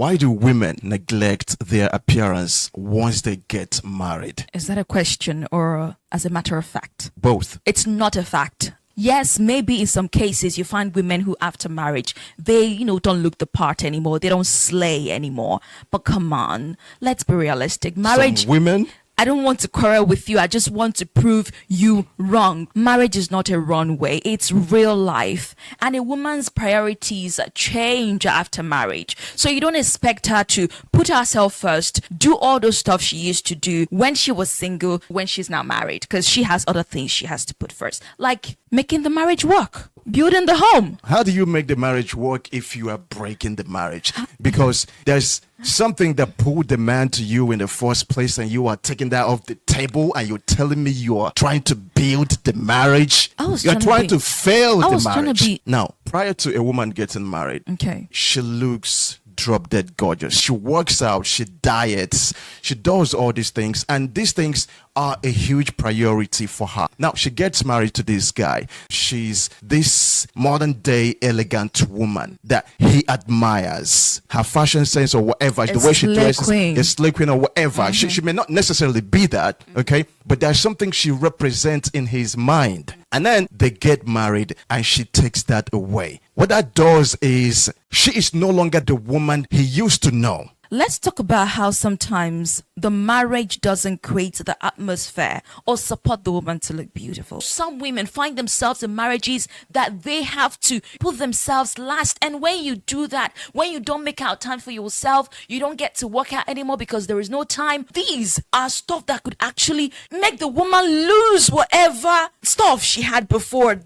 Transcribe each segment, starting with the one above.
Why do women neglect their appearance once they get married? Is that a question or as a matter of fact? Both. It's not a fact. Yes, maybe in some cases you find women who after marriage, they, don't look the part anymore. They don't slay anymore. But come on, let's be realistic. Marriage... Some women... I don't want to quarrel with you. I just want to prove you wrong. Marriage is not a runway. It's real life. And a woman's priorities change after marriage. So you don't expect her to put herself first, do all those stuff she used to do when she was single, when she's now married, because she has other things she has to put first, like making the marriage work, building the home. How do you make the marriage work if you are breaking the marriage? Because there's something that pulled the man to you in the first place, and you are taking that off the table, and you're telling me you are trying to build the marriage. You're trying to fail the marriage. Now, prior to a woman getting married, she looks drop dead gorgeous. She works out, she diets, she does all these things, and these things are a huge priority for her. Now, she gets married to this guy. She's this modern day elegant woman that he admires. Her fashion sense or whatever, the way she dresses, a slay queen or whatever. She may not necessarily be that, okay? But there's something she represents in his mind. And then they get married and she takes that away. What that does is she is no longer the woman he used to know. Let's talk about how sometimes the marriage doesn't create the atmosphere or support the woman to look beautiful. Some women find themselves in marriages that they have to put themselves last. And when you do that, when you don't make out time for yourself, you don't get to work out anymore because there is no time. These are stuff that could actually make the woman lose whatever stuff she had before. I'm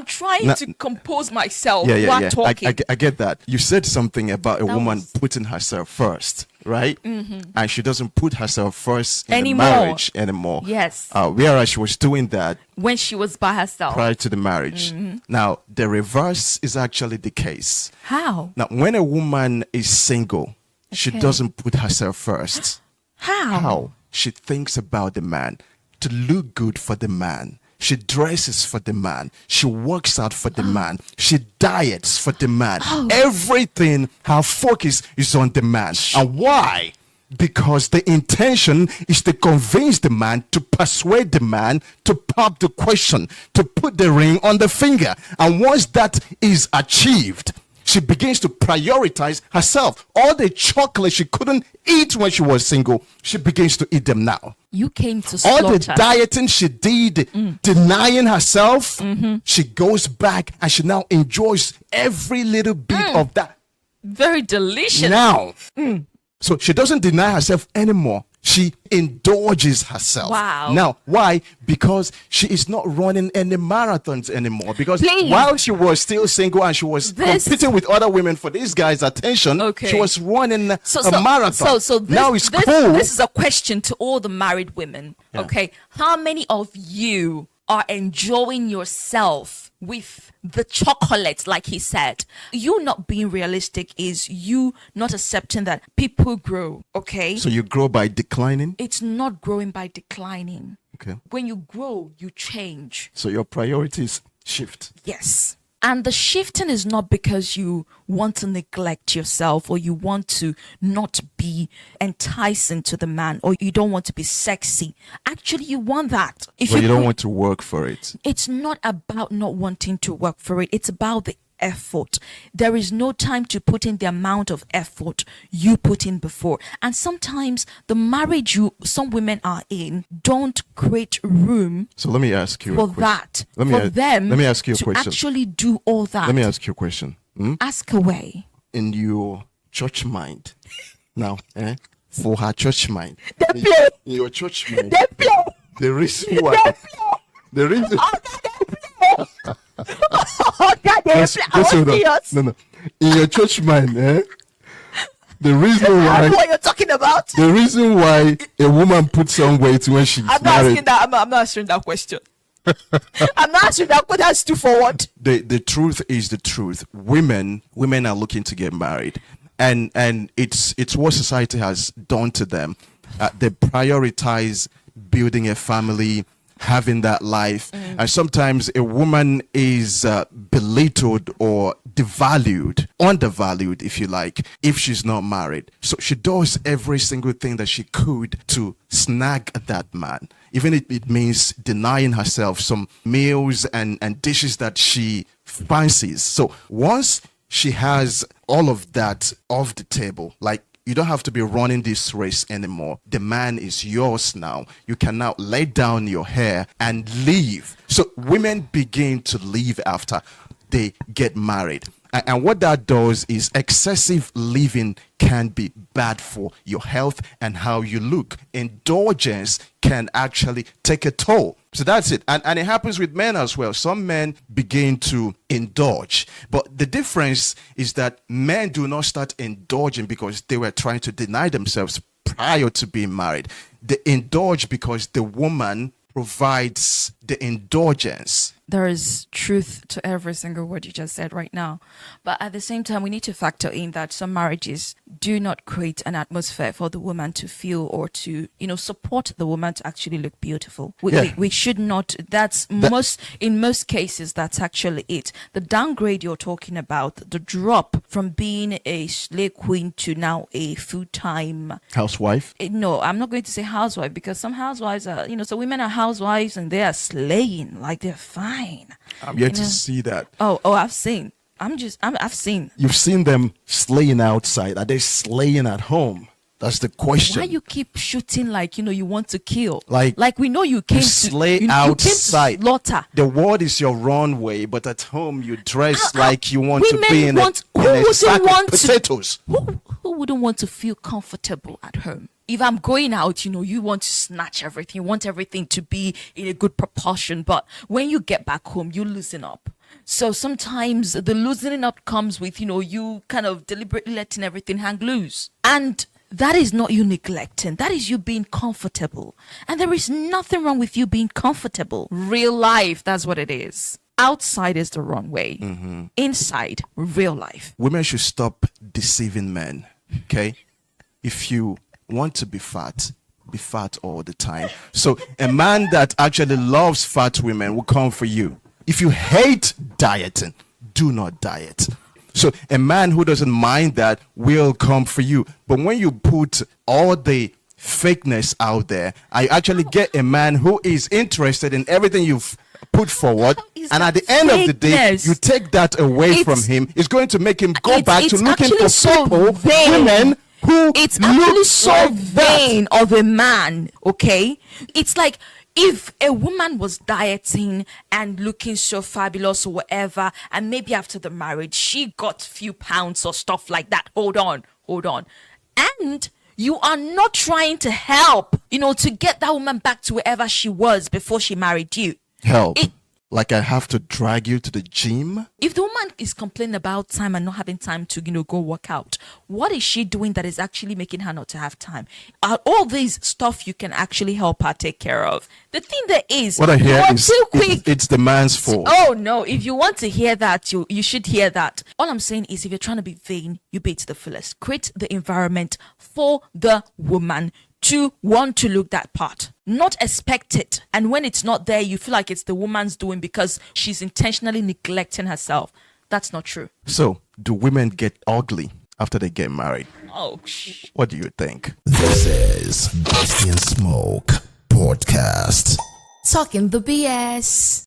trying to compose myself while talking. I get that. You said something about a woman putting herself first, right? And she doesn't put herself first in the marriage anymore. Yes. Whereas she was doing that when she was by herself prior to the marriage. Now, the reverse is actually the case. How? Now, when a woman is single, she doesn't put herself first. How? She thinks about the man, to look good for the man. She dresses for the man. She works out for the man. She diets for the man. Everything, her focus is on the man. And why? Because the intention is to convince the man, to persuade the man, to pop the question, to put the ring on the finger. And once that is achieved, she begins to prioritize herself. All the chocolate she couldn't eat when she was single, she begins to eat them now. You came to slaughter. All the dieting she did, denying herself, she goes back and she now enjoys every little bit of that. Very delicious. Now, so she doesn't deny herself anymore. She indulges herself. Wow. Now, why? Because she is not running any marathons anymore. Because while she was still single and she was competing with other women for this guy's attention, she was running a marathon. Now it's cool. This is a question to all the married women. Okay. How many of you are enjoying yourself with the chocolate, like he said? You not being realistic is you not accepting that people grow, okay? So you grow by declining? It's not growing by declining. Okay. When you grow, you change. So your priorities shift. Yes. And the shifting is not because you want to neglect yourself or you want to not be enticing to the man or you don't want to be sexy. Actually, you want that. But you don't want to work for it. It's not about not wanting to work for it. It's about the effort. There is no time to put in the amount of effort you put in before. And sometimes the marriage some women are in don't create room. So let me ask you for that. Let me ask you a question. Actually do all that. Let me ask you a question. Ask away. In your church mind, now, for her church mind, in your church mind, the reason why, the reason. No. In your church mind, the reason why. I know what you're talking about. The reason why a woman puts on weight when she's married. I'm not answering that question. I'm not answering that question. That's too forward. The truth is the truth. Women are looking to get married, and it's what society has done to them. They prioritize building a family, having that life. And sometimes a woman is belittled or devalued, undervalued, if you like, if she's not married. So she does every single thing that she could to snag that man. Even if it means denying herself some meals and dishes that she fancies. So once she has all of that off the table, like, you don't have to be running this race anymore. The man is yours now. You can now lay down your hair and leave. So women begin to leave after they get married. And what that does is excessive living can be bad for your health and how you look. Indulgence can actually take a toll. So that's it. And it happens with men as well. Some men begin to indulge. But the difference is that men do not start indulging because they were trying to deny themselves prior to being married. They indulge because the woman provides the indulgence. There is truth to every single word you just said right now. But at the same time, we need to factor in that some marriages do not create an atmosphere for the woman to feel or to, support the woman to actually look beautiful. We should not. In most cases, that's actually it. The downgrade you're talking about, the drop from being a slave queen to now a full-time housewife. No, I'm not going to say housewife, because some housewives are, so women are housewives and they are slaying, like they're fine. I'm yet to see that. Oh, I've seen. I've seen. You've seen them slaying outside. Are they slaying at home? That's the question. Why you keep shooting like, you want to kill? Like we know you came to slay outside. You came to slaughter. The world is your runway, but at home you dress like you want to be in a sack of potatoes. Who wouldn't want to feel comfortable at home? If I'm going out, you want to snatch everything. You want everything to be in a good proportion. But when you get back home, you loosen up. So sometimes the loosening up comes with, you kind of deliberately letting everything hang loose. And that is not you neglecting. That is you being comfortable. And there is nothing wrong with you being comfortable. Real life, that's what it is. Outside is the runway. Inside, real life. Women should stop deceiving men, okay? If you want to be fat all the time. So a man that actually loves fat women will come for you. If you hate dieting, do not diet. So a man who doesn't mind that will come for you. But when you put all the fakeness out there, I actually get a man who is interested in everything you've put forward, and at the end of the day, you take that away from him. It's going to make him go back to looking for women who it's actually so vain of a man, okay? It's like if a woman was dieting and looking so fabulous or whatever, and maybe after the marriage, she got a few pounds or stuff like that. Hold on. And you are not trying to help, to get that woman back to wherever she was before she married you. Help. Like I have to drag you to the gym? If the woman is complaining about time and not having time to, go work out, what is she doing that is actually making her not to have time? All these stuff you can actually help her take care of. The thing that is, what I hear is it's the man's fault. Oh no, if you want to hear that, you should hear that. All I'm saying is if you're trying to be vain, you be it to the fullest. Create the environment for the woman to want to look that part, not expect it. And when it's not there, you feel like it's the woman's doing because she's intentionally neglecting herself. That's not true. So, do women get ugly after they get married? Oh, what do you think? This is Besty and Smoke podcast. Talking the BS.